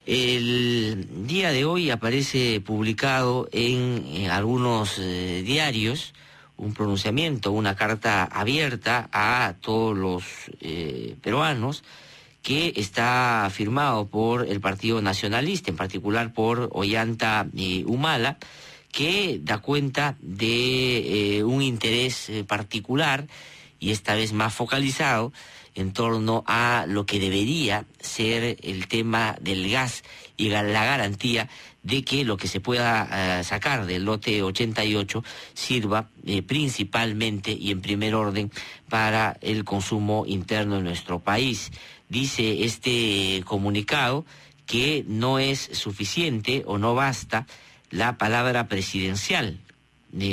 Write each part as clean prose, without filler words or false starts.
El día de hoy aparece publicado en algunos diarios un pronunciamiento, una carta abierta a todos los peruanos, que está firmado por el Partido Nacionalista, en particular por Ollanta Humala, que da cuenta de un interés particular y esta vez más focalizado en torno a lo que debería ser el tema del gas y la garantía de que lo que se pueda sacar del lote 88 sirva principalmente y en primer orden para el consumo interno de nuestro país. Dice este comunicado que no es suficiente o no basta la palabra presidencial,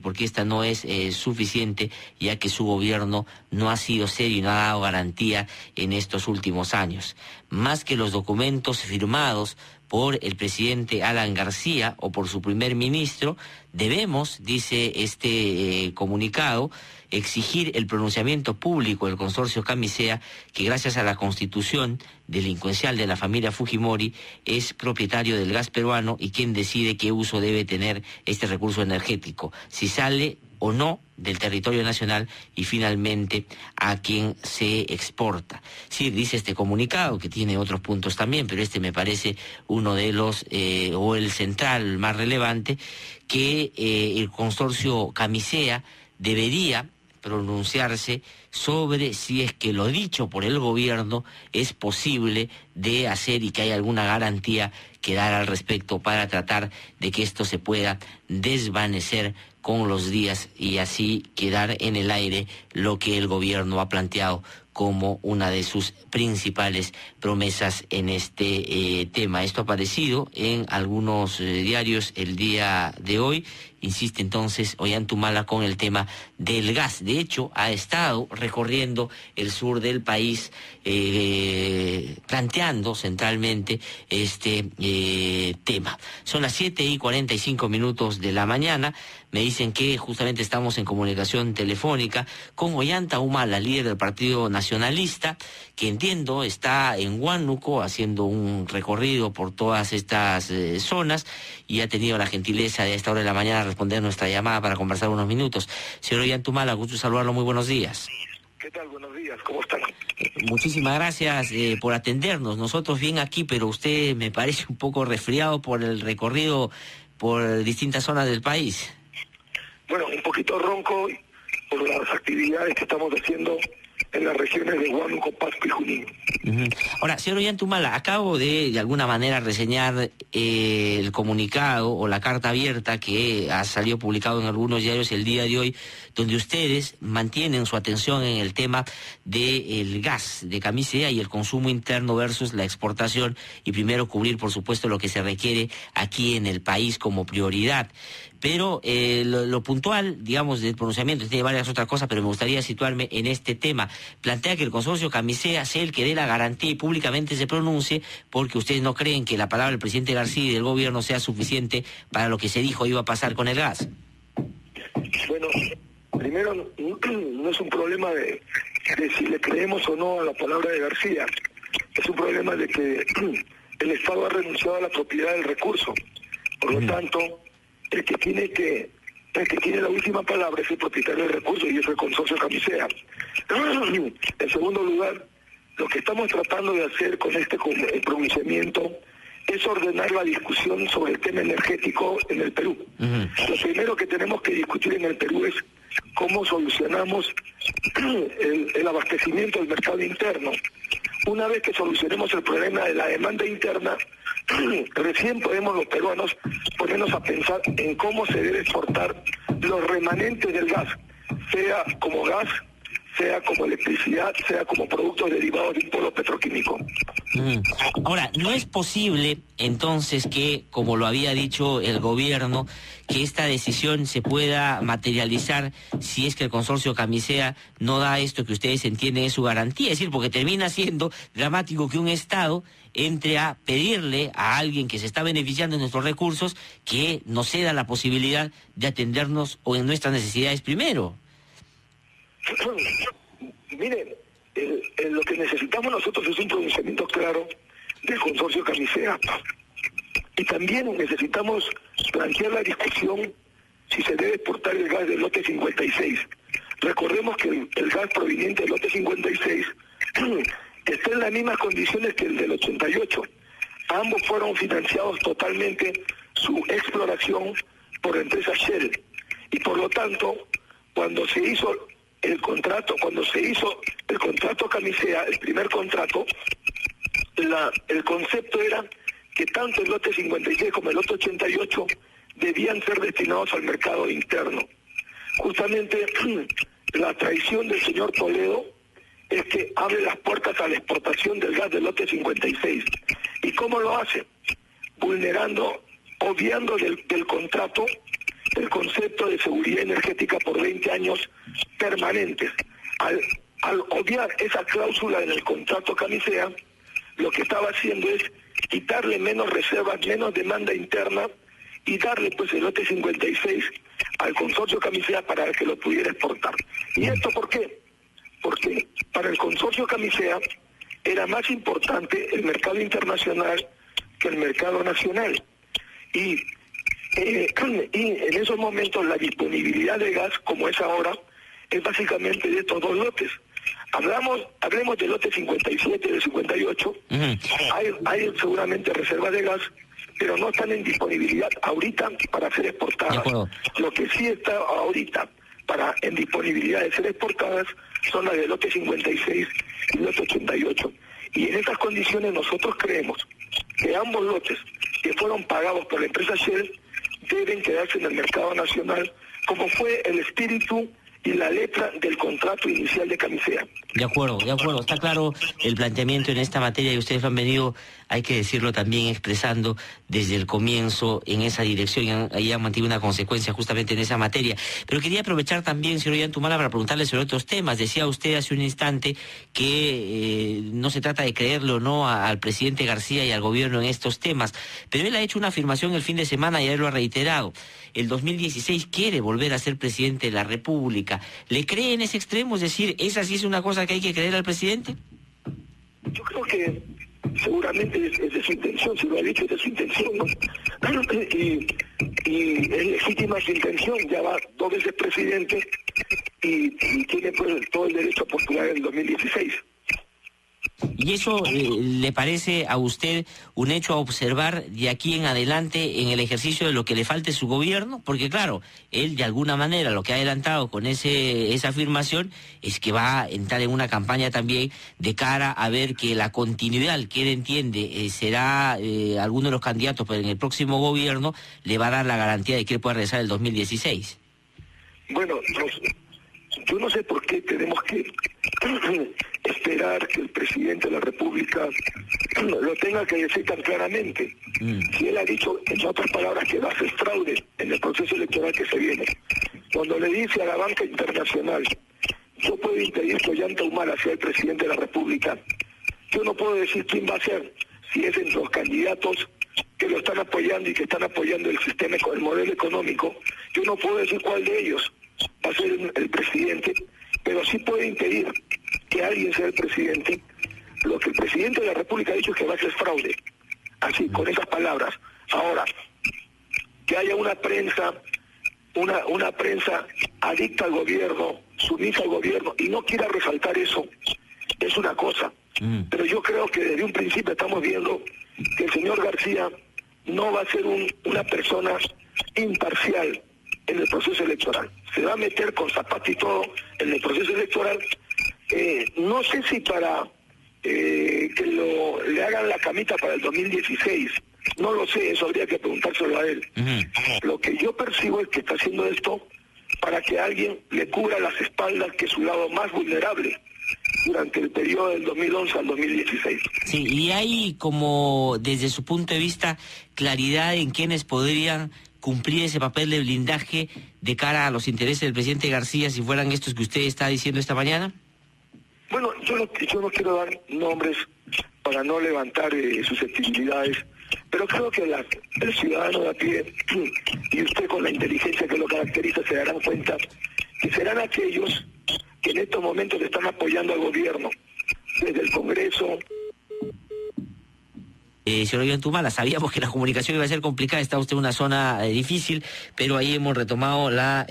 porque esta no es suficiente, ya que su gobierno no ha sido serio y no ha dado garantía en estos últimos años. Más que los documentos firmados por el presidente Alan García o por su primer ministro, debemos, dice este comunicado, exigir el pronunciamiento público del consorcio Camisea, que gracias a la constitución delincuencial de la familia Fujimori es propietario del gas peruano y quien decide qué uso debe tener este recurso energético, si sale o no del territorio nacional y finalmente a quien se exporta. Sí, dice este comunicado, que tiene otros puntos también, pero este me parece uno de los, o el central, más relevante, que el consorcio Camisea debería pronunciarse sobre si es que lo dicho por el gobierno es posible de hacer y que hay alguna garantía que dar al respecto para tratar de que esto se pueda desvanecer con los días y así quedar en el aire lo que el gobierno ha planteado como una de sus principales promesas en este tema. Esto ha aparecido en algunos diarios el día de hoy. Insiste entonces Ollanta Humala con el tema del gas. De hecho, ha estado recorriendo el sur del país planteando centralmente este tema. Son las 7:45 de la mañana. Me dicen que justamente estamos en comunicación telefónica con Ollanta Humala, líder del Partido Nacionalista, que entiendo está en Huánuco haciendo un recorrido por todas estas zonas y ha tenido la gentileza de a esta hora de la mañana responder nuestra llamada para conversar unos minutos. Señor Ollanta Humala, gusto saludarlo, muy buenos días. ¿Qué tal? Buenos días, ¿cómo están? Muchísimas gracias por atendernos. Nosotros bien aquí, pero usted me parece un poco resfriado por el recorrido por distintas zonas del país. Bueno, un poquito ronco por las actividades que estamos haciendo en las regiones de Huánuco, Pasco y Junín. Ahora, señor Ollanta Humala, acabo de alguna manera reseñar el comunicado o la carta abierta que ha salido publicado en algunos diarios el día de hoy, donde ustedes mantienen su atención en el tema del gas de Camisea y el consumo interno versus la exportación, y primero cubrir, por supuesto, lo que se requiere aquí en el país como prioridad. Pero lo puntual, digamos, del pronunciamiento, tiene varias otras cosas, pero me gustaría situarme en este tema. Plantea que el consorcio Camisea sea el que dé la garantía y públicamente se pronuncie, porque ustedes no creen que la palabra del presidente García y del gobierno sea suficiente para lo que se dijo iba a pasar con el gas. Bueno, primero, no es un problema de si le creemos o no a la palabra de García. Es un problema de que el Estado ha renunciado a la propiedad del recurso. Por lo tanto, el que tiene la última palabra es el propietario del recurso y es el consorcio Camisea. En segundo lugar, lo que estamos tratando de hacer con este pronunciamiento es ordenar la discusión sobre el tema energético en el Perú. Lo primero que tenemos que discutir en el Perú es cómo solucionamos el abastecimiento del mercado interno. Una vez que solucionemos el problema de la demanda interna, recién podemos los peruanos ponernos a pensar en cómo se debe exportar los remanentes del gas, sea como gas, sea como electricidad, sea como productos derivados de un polo petroquímico. Ahora, ¿no es posible entonces que, como lo había dicho el gobierno, que esta decisión se pueda materializar si es que el consorcio Camisea no da esto que ustedes entienden es su garantía? Es decir, porque termina siendo dramático que un Estado entre a pedirle a alguien que se está beneficiando de nuestros recursos que nos ceda la posibilidad de atendernos o en nuestras necesidades primero. Miren, lo que necesitamos nosotros es un pronunciamiento claro del consorcio Camisea. Y también necesitamos plantear la discusión si se debe exportar el gas del lote 56. Recordemos que el gas proveniente del lote 56 está en las mismas condiciones que el del 88. Ambos fueron financiados totalmente su exploración por la empresa Shell. Y por lo tanto, cuando se hizo el contrato Camisea, el primer contrato, el concepto era que tanto el lote 56 como el lote 88 debían ser destinados al mercado interno. Justamente la traición del señor Toledo es que abre las puertas a la exportación del gas del lote 56. ¿Y cómo lo hace? Vulnerando, obviando del contrato el concepto de seguridad energética por 20 años permanentes. Al obviar esa cláusula en el contrato Camisea, lo que estaba haciendo es quitarle menos reservas, menos demanda interna y darle pues el lote 56 al consorcio Camisea para que lo pudiera exportar. ¿Y esto por qué? Porque para el consorcio Camisea era más importante el mercado internacional que el mercado nacional. Y en esos momentos la disponibilidad de gas, como es ahora, es básicamente de estos dos lotes. Hablemos del lote 57 y del 58. Hay seguramente reservas de gas, pero no están en disponibilidad ahorita para ser exportadas. Lo que sí está ahorita en disponibilidad de ser exportadas son las del lote 56 y el lote 88. Y en estas condiciones nosotros creemos que ambos lotes que fueron pagados por la empresa Shell deben quedarse en el mercado nacional, como fue el espíritu y la letra del contrato inicial de Camisea. De acuerdo. Está claro el planteamiento en esta materia y ustedes lo han venido, hay que decirlo también, expresando desde el comienzo en esa dirección y han mantenido una consecuencia justamente en esa materia. Pero quería aprovechar también, señor Ollantumala, para preguntarle sobre otros temas. Decía usted hace un instante que no se trata de creerle o no al presidente García y al gobierno en estos temas, pero él ha hecho una afirmación el fin de semana y él lo ha reiterado. El 2016 quiere volver a ser presidente de la República. ¿Le cree en ese extremo? Es decir, ¿esa sí es una cosa que hay que creer al presidente? Yo creo que seguramente es de su intención, si lo ha dicho, es de su intención, ¿no? Y es legítima su intención, ya va 2 veces presidente y tiene pues todo el derecho a postular en el 2016. ¿Y eso le parece a usted un hecho a observar de aquí en adelante en el ejercicio de lo que le falte a su gobierno? Porque claro, él de alguna manera lo que ha adelantado con esa afirmación es que va a entrar en una campaña también de cara a ver que la continuidad que él entiende será alguno de los candidatos, pero en el próximo gobierno le va a dar la garantía de que él pueda regresar el 2016. Bueno, yo no sé por qué tenemos que esperar que el presidente de la República lo tenga que decir tan claramente. Si él ha dicho, en otras palabras, que va a hacer fraude en el proceso electoral que se viene, cuando le dice a la banca internacional, yo puedo impedir que Ollantumala sea el presidente de la República, yo no puedo decir quién va a ser, si es entre los candidatos que lo están apoyando y que están apoyando el sistema, el modelo económico, yo no puedo decir cuál de ellos va a ser el presidente, pero sí puede impedir que alguien sea el presidente. Lo que el presidente de la República ha dicho es que va a ser fraude, así, con esas palabras. Ahora, que haya una prensa adicta al gobierno, sumisa al gobierno, y no quiera resaltar eso, es una cosa. Pero yo creo que desde un principio estamos viendo que el señor García no va a ser una persona imparcial en el proceso electoral. Se va a meter con zapatos y todo en el proceso electoral. No sé si para que le hagan la camita para el 2016. No lo sé, eso habría que preguntárselo a él. Lo que yo percibo es que está haciendo esto para que alguien le cubra las espaldas, que es su lado más vulnerable durante el periodo del 2011 al 2016. Sí, y hay como, desde su punto de vista, claridad en quiénes podrían cumplir ese papel de blindaje de cara a los intereses del presidente García si fueran estos que usted está diciendo esta mañana. Bueno, yo no quiero dar nombres para no levantar susceptibilidades, pero creo que el ciudadano de a pie y usted con la inteligencia que lo caracteriza se darán cuenta que serán aquellos que en estos momentos le están apoyando al gobierno, desde el Congreso, señor Ollantumala. Sabíamos que la comunicación iba a ser complicada, está usted en una zona difícil, pero ahí hemos retomado la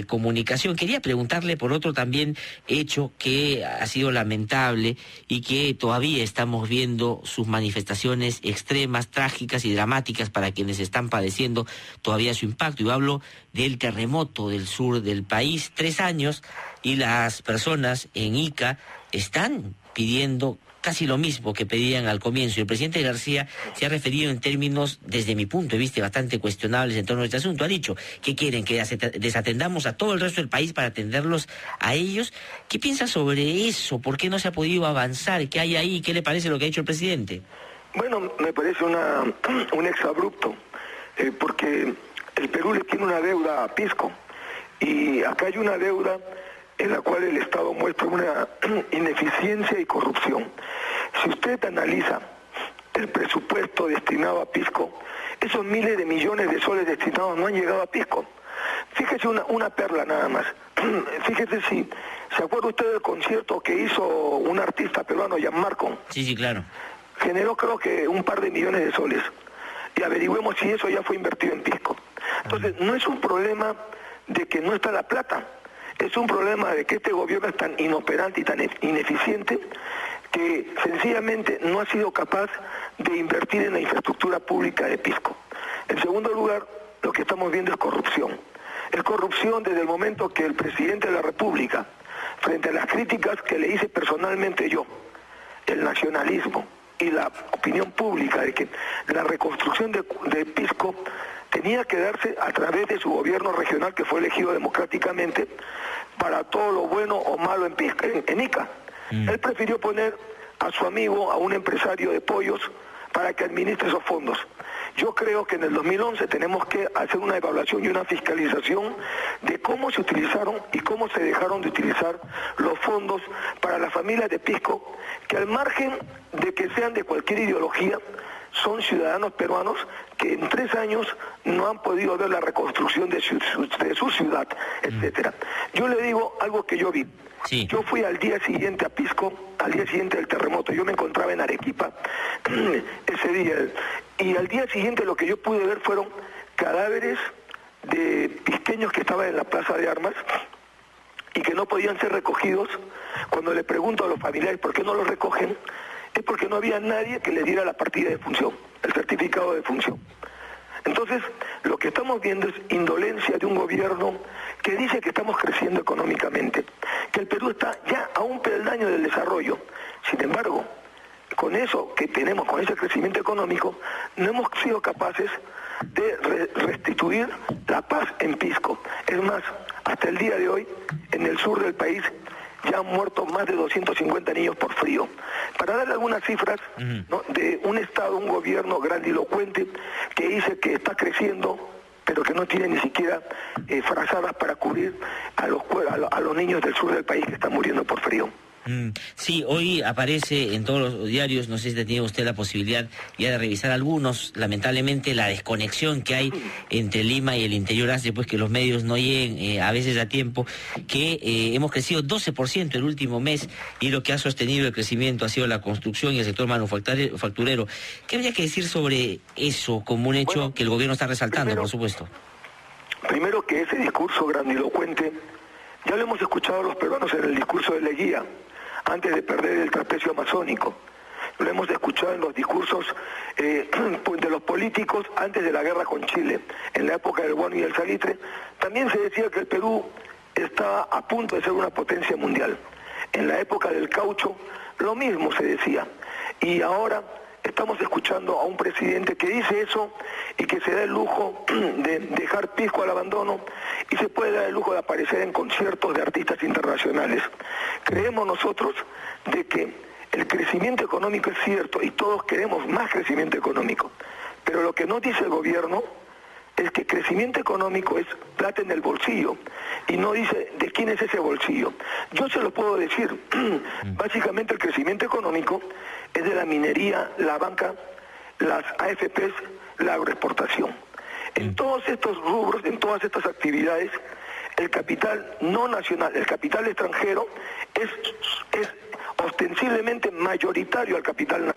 comunicación. Quería preguntarle por otro también hecho que ha sido lamentable y que todavía estamos viendo sus manifestaciones extremas, trágicas y dramáticas para quienes están padeciendo todavía su impacto. Yo hablo del terremoto del sur del país, 3 años, y las personas en Ica están pidiendo casi lo mismo que pedían al comienzo. Y el presidente García se ha referido en términos, desde mi punto de vista, bastante cuestionables en torno a este asunto. Ha dicho que quieren que desatendamos a todo el resto del país para atenderlos a ellos. ¿Qué piensa sobre eso? ¿Por qué no se ha podido avanzar? ¿Qué hay ahí? ¿Qué le parece lo que ha hecho el presidente? Bueno, me parece un exabrupto, porque el Perú le tiene una deuda a Pisco, y acá hay una deuda en la cual el Estado muestra una ineficiencia y corrupción. Si usted analiza el presupuesto destinado a Pisco, esos miles de millones de soles destinados no han llegado a Pisco. Fíjese una perla nada más. Fíjese si se acuerda usted del concierto que hizo un artista peruano, Gianmarco. Sí, claro. Generó creo que un par de millones de soles. Y averigüemos si eso ya fue invertido en Pisco. Entonces, no es un problema de que no está la plata. Es un problema de que este gobierno es tan inoperante y tan ineficiente que sencillamente no ha sido capaz de invertir en la infraestructura pública de Pisco. En segundo lugar, lo que estamos viendo es corrupción. Es corrupción desde el momento que el presidente de la República, frente a las críticas que le hice personalmente yo, el nacionalismo y la opinión pública de que la reconstrucción de Pisco tenía que darse a través de su gobierno regional que fue elegido democráticamente para todo lo bueno o malo en Ica. Él prefirió poner a su amigo, a un empresario de pollos, para que administre esos fondos. Yo creo que en el 2011 tenemos que hacer una evaluación y una fiscalización de cómo se utilizaron y cómo se dejaron de utilizar los fondos para las familias de Pisco, que al margen de que sean de cualquier ideología, son ciudadanos peruanos que en 3 años no han podido ver la reconstrucción de su ciudad, etcétera. Yo le digo algo que yo vi. Sí. Yo fui al día siguiente a Pisco, al día siguiente del terremoto. Yo me encontraba en Arequipa ese día. Y al día siguiente lo que yo pude ver fueron cadáveres de pisqueños que estaban en la Plaza de Armas y que no podían ser recogidos. Cuando le pregunto a los familiares por qué no los recogen, es porque no había nadie que le diera la partida de función, el certificado de función. Entonces, lo que estamos viendo es indolencia de un gobierno que dice que estamos creciendo económicamente, que el Perú está ya a un peldaño del desarrollo. Sin embargo, con eso que tenemos, con ese crecimiento económico, no hemos sido capaces de restituir la paz en Pisco. Es más, hasta el día de hoy, en el sur del país, ya han muerto más de 250 niños por frío. Para darle algunas cifras, ¿no?, de un Estado, un gobierno grandilocuente que dice que está creciendo, pero que no tiene ni siquiera frazadas para cubrir a los niños del sur del país que están muriendo por frío. Sí, hoy aparece en todos los diarios, no sé si ha tenido usted la posibilidad ya de revisar algunos, lamentablemente la desconexión que hay entre Lima y el interior hace pues que los medios no lleguen a veces a tiempo, que hemos crecido 12% el último mes y lo que ha sostenido el crecimiento ha sido la construcción y el sector manufacturero. ¿Qué habría que decir sobre eso como un hecho que el gobierno está resaltando, por supuesto? Primero que ese discurso grandilocuente ya lo hemos escuchado los peruanos en el discurso de Leguía, antes de perder el trapecio amazónico. Lo hemos escuchado en los discursos de los políticos antes de la guerra con Chile, en la época del guano y el salitre. También se decía que el Perú estaba a punto de ser una potencia mundial. En la época del caucho, lo mismo se decía. Y ahora estamos escuchando a un presidente que dice eso y que se da el lujo de dejar Pisco al abandono y se puede dar el lujo de aparecer en conciertos de artistas internacionales. Creemos nosotros de que el crecimiento económico es cierto y todos queremos más crecimiento económico, pero lo que no dice el gobierno es que crecimiento económico es plata en el bolsillo y no dice de quién es ese bolsillo. Yo se lo puedo decir, básicamente el crecimiento económico es de la minería, la banca, las AFPs, la agroexportación. En todos estos rubros, en todas estas actividades, el capital no nacional, el capital extranjero es ostensiblemente mayoritario al capital nacional.